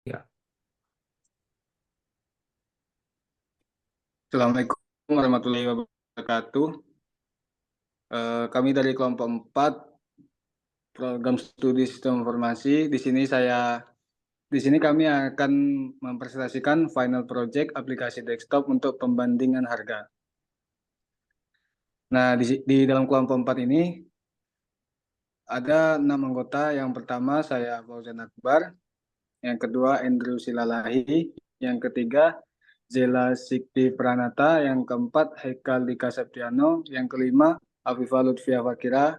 Ya, Assalamualaikum warahmatullahi wabarakatuh. Kami dari kelompok 4 program studi sistem informasi. Di sini kami akan mempresentasikan final project aplikasi desktop untuk pembandingan harga. Nah, di dalam kelompok 4 ini ada 6 anggota. Yang pertama saya Fauzan Akbar, yang kedua Andrew Silalahi, yang ketiga Zela Sikti Pranata, yang keempat Haikal Dika Septiano, yang kelima Afifah Lutfia Fakira,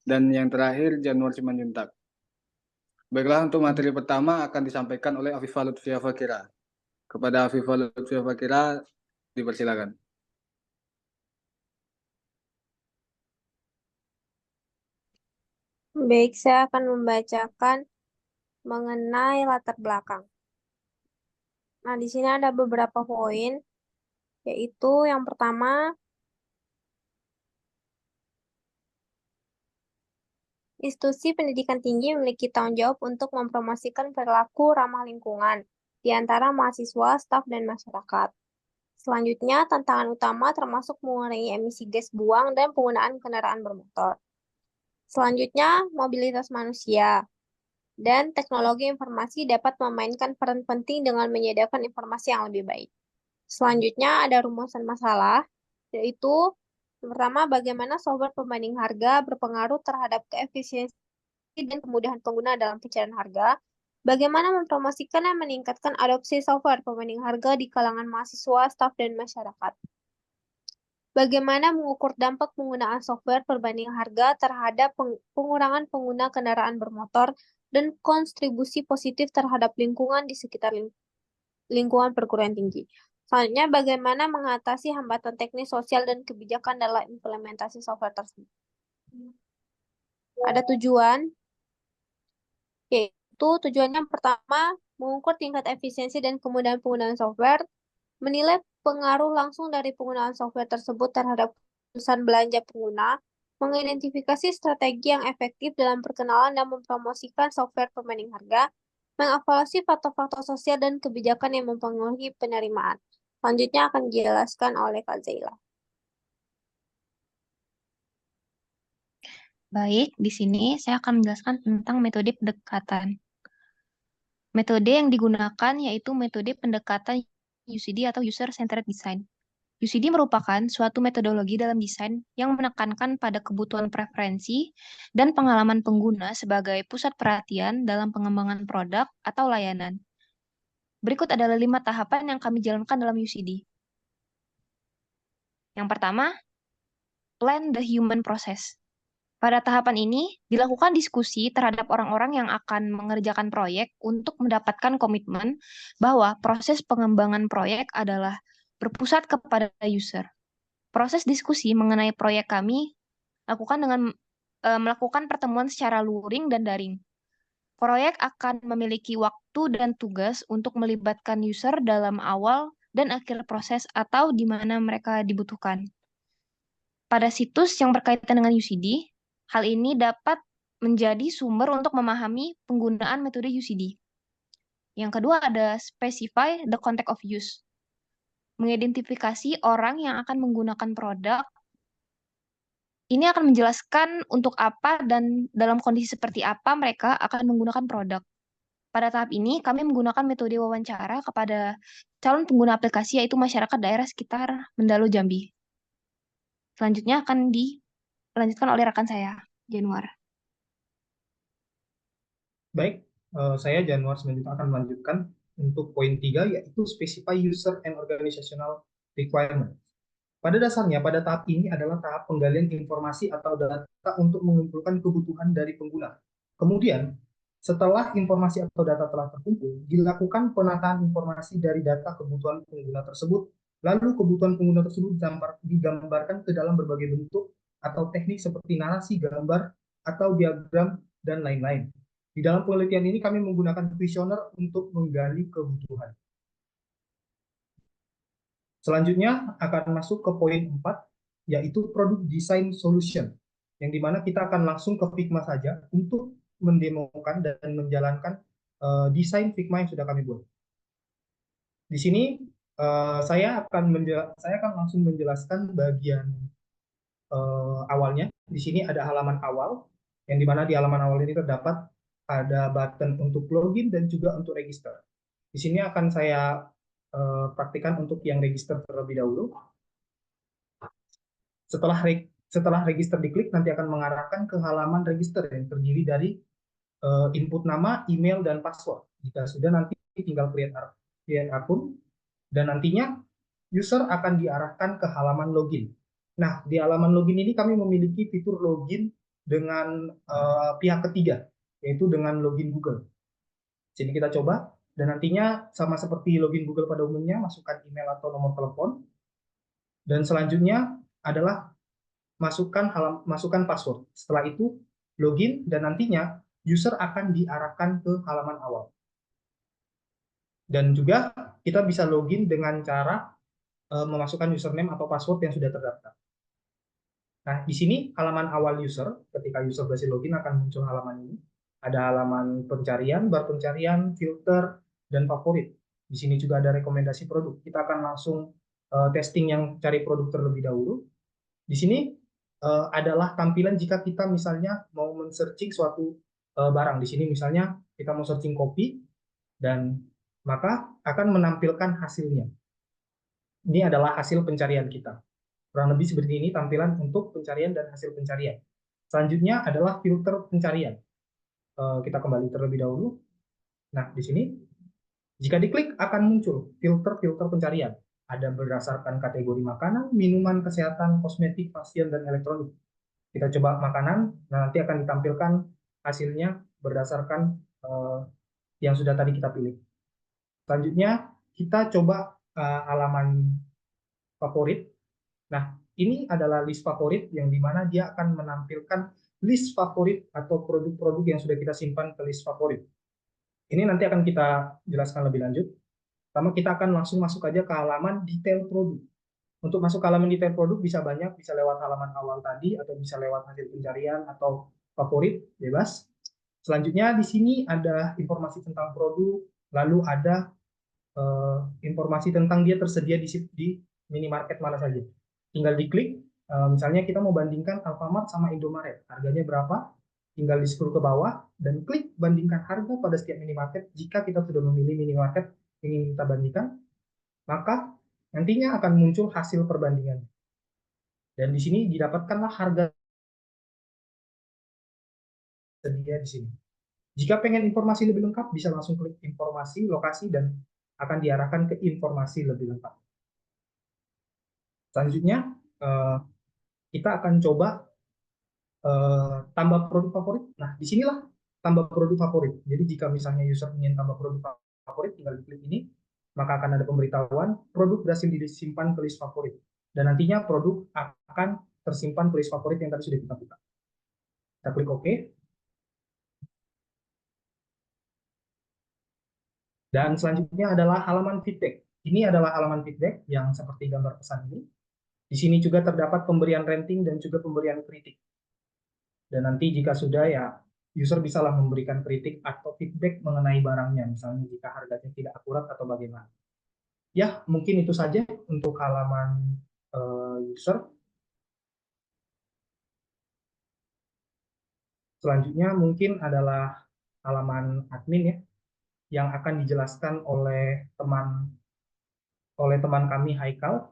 dan yang terakhir Januar Simanjuntak. Baiklah, untuk materi pertama akan disampaikan oleh Afifah Lutfia Fakira. Kepada Afifah Lutfia Fakira, dipersilakan. Baik, saya akan membacakan mengenai latar belakang. Nah, di sini ada beberapa poin, yaitu yang pertama, institusi pendidikan tinggi memiliki tanggung jawab untuk mempromosikan perilaku ramah lingkungan di antara mahasiswa, staf, dan masyarakat. Selanjutnya, tantangan utama termasuk mengurangi emisi gas buang dan penggunaan kendaraan bermotor. Selanjutnya, mobilitas manusia dan teknologi informasi dapat memainkan peran penting dengan menyediakan informasi yang lebih baik. Selanjutnya ada rumusan masalah, yaitu yang pertama bagaimana software pembanding harga berpengaruh terhadap keefisiensi dan kemudahan pengguna dalam pencarian harga. Bagaimana mempromosikan dan meningkatkan adopsi software pembanding harga di kalangan mahasiswa, staf, dan masyarakat. Bagaimana mengukur dampak penggunaan software perbanding harga terhadap pengurangan pengguna kendaraan bermotor dan kontribusi positif terhadap lingkungan di sekitar lingkungan perguruan tinggi. Selanjutnya, bagaimana mengatasi hambatan teknis sosial dan kebijakan dalam implementasi software tersebut. Ada tujuan, yaitu tujuannya yang pertama, mengukur tingkat efisiensi dan kemudahan penggunaan software, menilai pengaruh langsung dari penggunaan software tersebut terhadap keputusan belanja pengguna, mengidentifikasi strategi yang efektif dalam perkenalan dan mempromosikan software pembanding harga, mengevaluasi faktor-faktor sosial dan kebijakan yang mempengaruhi penerimaan. Selanjutnya akan dijelaskan oleh Kak Zaila. Baik, di sini saya akan menjelaskan tentang metode pendekatan. Metode yang digunakan yaitu metode pendekatan UCD atau User Centered Design. UCD merupakan suatu metodologi dalam desain yang menekankan pada kebutuhan preferensi dan pengalaman pengguna sebagai pusat perhatian dalam pengembangan produk atau layanan. Berikut adalah 5 tahapan yang kami jalankan dalam UCD. Yang pertama, plan the human process. Pada tahapan ini, dilakukan diskusi terhadap orang-orang yang akan mengerjakan proyek untuk mendapatkan komitmen bahwa proses pengembangan proyek adalah berpusat kepada user. Proses diskusi mengenai proyek kami lakukan dengan melakukan pertemuan secara luring dan daring. Proyek akan memiliki waktu dan tugas untuk melibatkan user dalam awal dan akhir proses atau di mana mereka dibutuhkan. Pada situs yang berkaitan dengan UCD, hal ini dapat menjadi sumber untuk memahami penggunaan metode UCD. Yang kedua ada specify the context of use. Mengidentifikasi orang yang akan menggunakan produk. Ini akan menjelaskan untuk apa dan dalam kondisi seperti apa mereka akan menggunakan produk. Pada tahap ini, kami menggunakan metode wawancara kepada calon pengguna aplikasi yaitu masyarakat daerah sekitar Mendalo Jambi. Selanjutnya akan dilanjutkan oleh rekan saya, Januar. Baik, saya Januar selanjutnya akan melanjutkan untuk poin 3, yaitu specify user and organizational requirement. Pada dasarnya, pada tahap ini adalah tahap penggalian informasi atau data untuk mengumpulkan kebutuhan dari pengguna. Kemudian, setelah informasi atau data telah terkumpul, dilakukan penataan informasi dari data kebutuhan pengguna tersebut, lalu kebutuhan pengguna tersebut digambarkan ke dalam berbagai bentuk atau teknik seperti narasi, gambar, atau diagram, dan lain-lain. Di dalam penelitian ini kami menggunakan kuesioner untuk menggali kebutuhan. Selanjutnya akan masuk ke poin 4, yaitu product design solution, yang dimana kita akan langsung ke Figma saja untuk mendemokan dan menjalankan desain Figma yang sudah kami buat. Di sini saya akan langsung menjelaskan bagian awalnya. Di sini ada halaman awal, yang dimana di halaman awal ini terdapat ada button untuk login dan juga untuk register. Di sini akan saya praktikan untuk yang register terlebih dahulu. Setelah register diklik, nanti akan mengarahkan ke halaman register yang terdiri dari input nama, email, dan password. Jika sudah, nanti tinggal create akun, dan nantinya user akan diarahkan ke halaman login. Nah, di halaman login ini kami memiliki fitur login dengan pihak ketiga, yaitu dengan login Google. Sini kita coba, dan nantinya sama seperti login Google pada umumnya, masukkan email atau nomor telepon, dan selanjutnya adalah masukkan password. Setelah itu login, dan nantinya user akan diarahkan ke halaman awal. Dan juga kita bisa login dengan cara memasukkan username atau password yang sudah terdaftar. Nah, di sini halaman awal user, ketika user berhasil login akan muncul halaman ini. Ada halaman pencarian, bar pencarian, filter, dan favorit. Di sini juga ada rekomendasi produk. Kita akan langsung testing yang cari produk terlebih dahulu. Di sini adalah tampilan jika kita misalnya mau men-searching suatu barang. Di sini misalnya kita mau searching kopi, dan maka akan menampilkan hasilnya. Ini adalah hasil pencarian kita. Kurang lebih seperti ini tampilan untuk pencarian dan hasil pencarian. Selanjutnya adalah filter pencarian. Kita kembali terlebih dahulu. Nah, di sini jika diklik akan muncul filter-filter pencarian. Ada berdasarkan kategori makanan, minuman, kesehatan, kosmetik, fashion, dan elektronik. Kita coba makanan, nah nanti akan ditampilkan hasilnya berdasarkan yang sudah tadi kita pilih. Selanjutnya kita coba halaman favorit. Nah, ini adalah list favorit yang dimana dia akan menampilkan list favorit atau produk-produk yang sudah kita simpan ke list favorit. Ini nanti akan kita jelaskan lebih lanjut. Pertama, kita akan langsung masuk aja ke halaman detail produk. Untuk masuk ke halaman detail produk bisa banyak, bisa lewat halaman awal tadi, atau bisa lewat hasil pencarian, atau favorit, bebas. Selanjutnya di sini ada informasi tentang produk, lalu ada informasi tentang dia tersedia di minimarket mana saja. Tinggal diklik, misalnya kita mau bandingkan Alfamart sama Indomaret, harganya berapa, tinggal di scroll ke bawah, dan klik bandingkan harga pada setiap minimarket. Jika kita sudah memilih minimarket ingin kita bandingkan, maka nantinya akan muncul hasil perbandingan. Dan di sini didapatkanlah harga tersedia di sini. Jika pengen informasi lebih lengkap, bisa langsung klik informasi, lokasi, dan akan diarahkan ke informasi lebih lengkap. Selanjutnya, kita akan coba tambah produk favorit. Nah, disinilah tambah produk favorit. Jadi jika misalnya user ingin tambah produk favorit, tinggal klik ini, maka akan ada pemberitahuan produk berhasil disimpan ke list favorit. Dan nantinya produk akan tersimpan ke list favorit yang tadi sudah kita buka. Kita klik OK. Dan selanjutnya adalah halaman feedback. Ini adalah halaman feedback yang seperti gambar pesan ini. Di sini juga terdapat pemberian rating dan juga pemberian kritik. Dan nanti jika sudah, ya user bisalah memberikan kritik atau feedback mengenai barangnya, misalnya jika harganya tidak akurat atau bagaimana. Ya, mungkin itu saja untuk halaman user. Selanjutnya mungkin adalah halaman admin ya, yang akan dijelaskan oleh teman kami Haikal.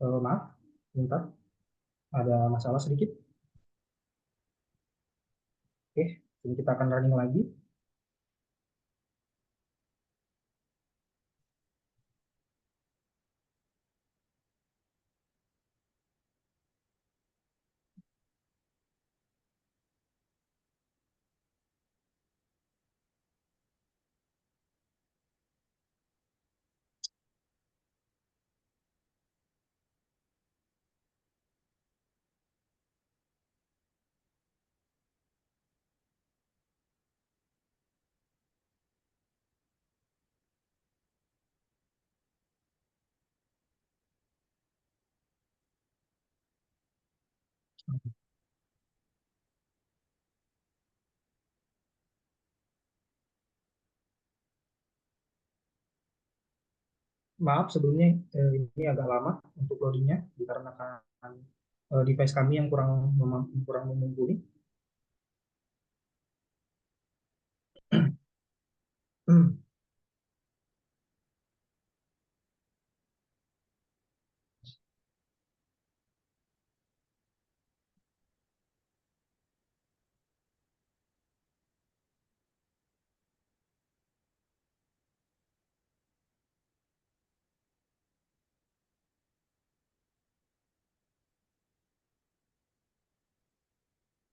Maaf, bentar, ada masalah sedikit. Oke, jadi kita akan running lagi. Maaf sebelumnya, ini agak lama untuk loadingnya dikarenakan device kami yang kurang mumpuni.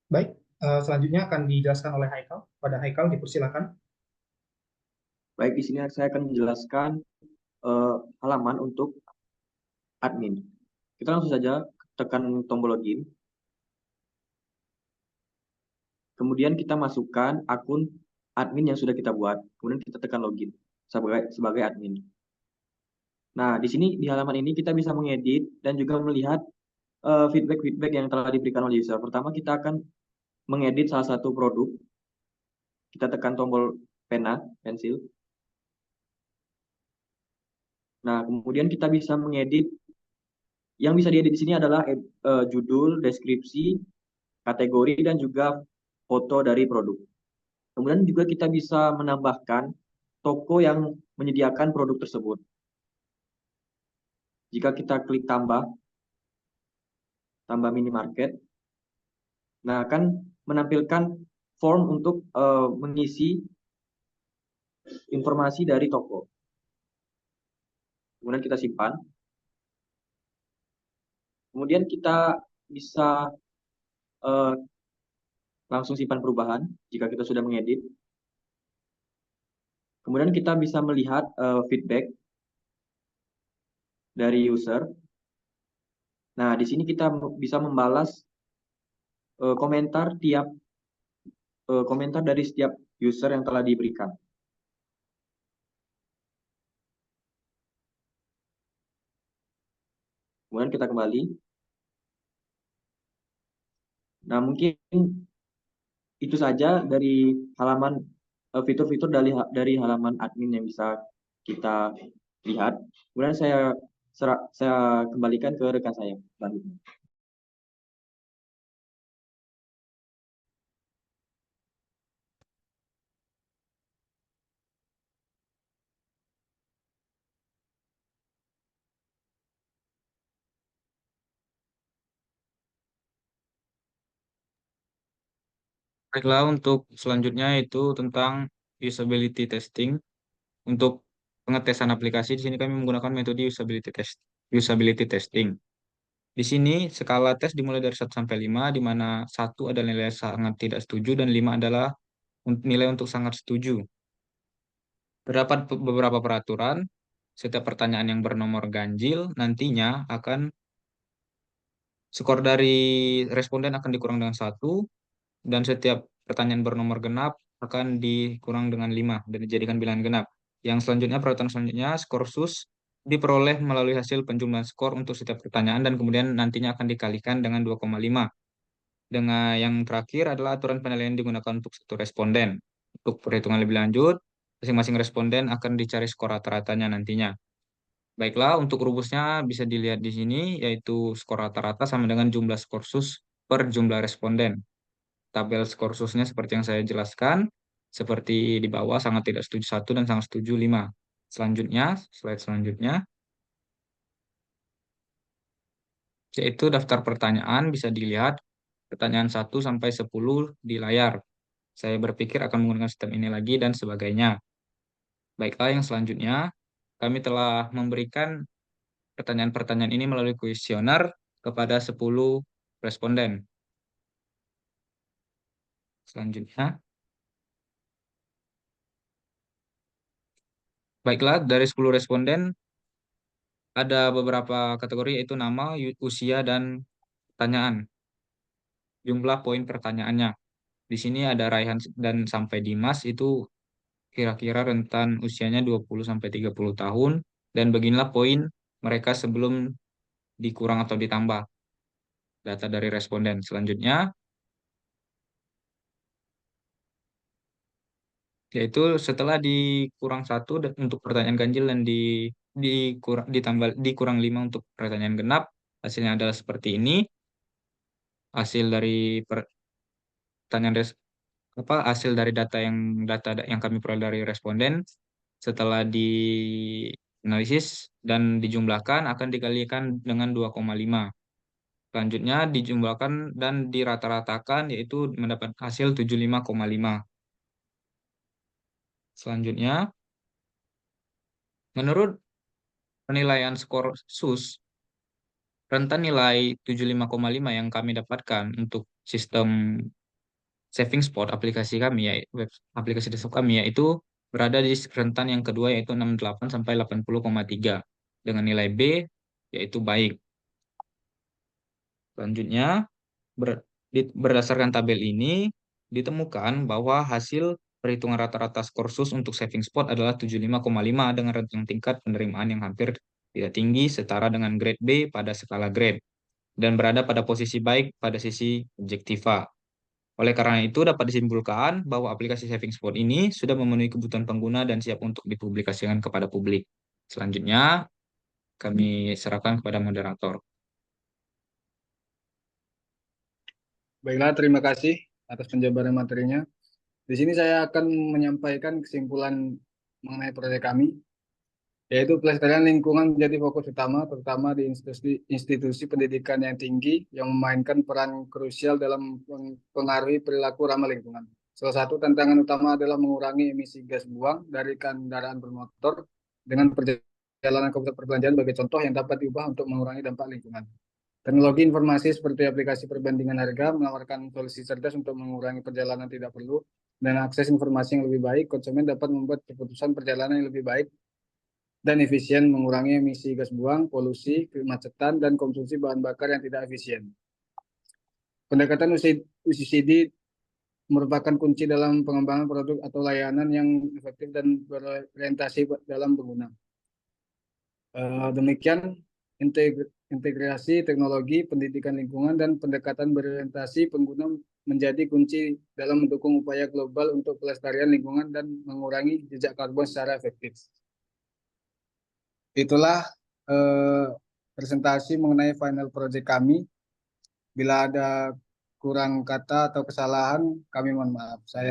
Baik, selanjutnya akan dijelaskan oleh Haikal. Pada Haikal dipersilakan. Baik, di sini saya akan menjelaskan halaman untuk admin. Kita langsung saja tekan tombol login. Kemudian kita masukkan akun admin yang sudah kita buat. Kemudian kita tekan login sebagai admin. Nah, di sini di halaman ini kita bisa mengedit dan juga melihat feedback-feedback yang telah diberikan oleh user. Pertama, kita akan mengedit salah satu produk. Kita tekan tombol pensil. Nah, kemudian kita bisa mengedit. Yang bisa diedit di sini adalah judul, deskripsi, kategori, dan juga foto dari produk. Kemudian juga kita bisa menambahkan toko yang menyediakan produk tersebut. Jika kita klik tambah minimarket, nah akan menampilkan form untuk mengisi informasi dari toko. Kemudian kita simpan. Kemudian kita bisa langsung simpan perubahan jika kita sudah mengedit. Kemudian kita bisa melihat feedback dari user. Nah, di sini kita bisa membalas komentar dari setiap user yang telah diberikan. Kemudian kita kembali. Nah, mungkin itu saja dari halaman fitur-fitur dari halaman admin yang bisa kita lihat. Kemudian saya kembalikan ke rekan saya selanjutnya. Baiklah, untuk selanjutnya itu tentang usability testing. Untuk pengetesan aplikasi, di sini kami menggunakan metode usability testing. Di sini skala tes dimulai dari 1 sampai 5, di mana 1 adalah nilai sangat tidak setuju dan 5 adalah nilai untuk sangat setuju. Terdapat beberapa peraturan, setiap pertanyaan yang bernomor ganjil nantinya akan skor dari responden akan dikurang dengan 1, dan setiap pertanyaan bernomor genap akan dikurang dengan 5 dan dijadikan bilangan genap. Yang selanjutnya, peraturan selanjutnya, skor SUS diperoleh melalui hasil penjumlahan skor untuk setiap pertanyaan dan kemudian nantinya akan dikalikan dengan 2,5. Dengan yang terakhir adalah aturan penilaian digunakan untuk satu responden. Untuk perhitungan lebih lanjut, masing-masing responden akan dicari skor rata-ratanya nantinya. Baiklah, untuk rumusnya bisa dilihat di sini, yaitu skor rata-rata sama dengan jumlah skor SUS per jumlah responden. Tabel skor SUS-nya seperti yang saya jelaskan, seperti di bawah, sangat tidak setuju 1 dan sangat setuju 5. Selanjutnya, slide selanjutnya, yaitu daftar pertanyaan, bisa dilihat pertanyaan 1 sampai 10 di layar. Saya berpikir akan menggunakan sistem ini lagi dan sebagainya. Baiklah, yang selanjutnya, kami telah memberikan pertanyaan-pertanyaan ini melalui kuesioner kepada 10 responden. Selanjutnya, baiklah, dari 10 responden, ada beberapa kategori yaitu nama, usia, dan pertanyaan. Jumlah poin pertanyaannya. Di sini ada Raihan dan sampai Dimas, itu kira-kira rentan usianya 20 sampai 30 tahun, dan beginilah poin mereka sebelum dikurang atau ditambah. data dari responden. Selanjutnya, yaitu setelah dikurang 1 untuk pertanyaan ganjil dan dikurang 5 untuk pertanyaan genap, hasilnya adalah seperti ini. Hasil dari pertanyaan hasil dari data yang kami peroleh dari responden setelah dianalisis dan dijumlahkan akan dikalikan dengan 2,5. Selanjutnya dijumlahkan dan dirata-ratakan, yaitu mendapat hasil 75,5. Selanjutnya, menurut penilaian skor SUS, rentan nilai 75,5 yang kami dapatkan untuk sistem saving spot aplikasi kami, ya aplikasi desktop kami, yaitu berada di rentan yang kedua, yaitu 68 sampai 80,3 dengan nilai B, yaitu baik. Selanjutnya, berdasarkan tabel ini ditemukan bahwa hasil perhitungan rata-rata skor SUS untuk saving spot adalah 75,5 dengan rentang tingkat penerimaan yang hampir tidak tinggi setara dengan grade B pada skala grade dan berada pada posisi baik pada sisi objektiva. Oleh karena itu dapat disimpulkan bahwa aplikasi saving spot ini sudah memenuhi kebutuhan pengguna dan siap untuk dipublikasikan kepada publik. Selanjutnya kami serahkan kepada moderator. Baiklah, terima kasih atas penjabaran materinya. Di sini saya akan menyampaikan kesimpulan mengenai proyek kami, yaitu pelestarian lingkungan menjadi fokus utama, terutama di institusi pendidikan yang tinggi yang memainkan peran krusial dalam mempengaruhi perilaku ramah lingkungan. Salah satu tantangan utama adalah mengurangi emisi gas buang dari kendaraan bermotor dengan perjalanan ke pusat perbelanjaan sebagai contoh yang dapat diubah untuk mengurangi dampak lingkungan. Teknologi informasi seperti aplikasi perbandingan harga menawarkan solusi cerdas untuk mengurangi perjalanan tidak perlu dan akses informasi yang lebih baik. Konsumen dapat membuat keputusan perjalanan yang lebih baik dan efisien, mengurangi emisi gas buang, polusi, kemacetan, dan konsumsi bahan bakar yang tidak efisien. Pendekatan UCCD merupakan kunci dalam pengembangan produk atau layanan yang efektif dan berorientasi dalam pengguna. Demikian integrasi teknologi, pendidikan lingkungan, dan pendekatan berorientasi pengguna menjadi kunci dalam mendukung upaya global untuk pelestarian lingkungan dan mengurangi jejak karbon secara efektif. Itulah presentasi mengenai final project kami. Bila ada kurang kata atau kesalahan, kami mohon maaf. Saya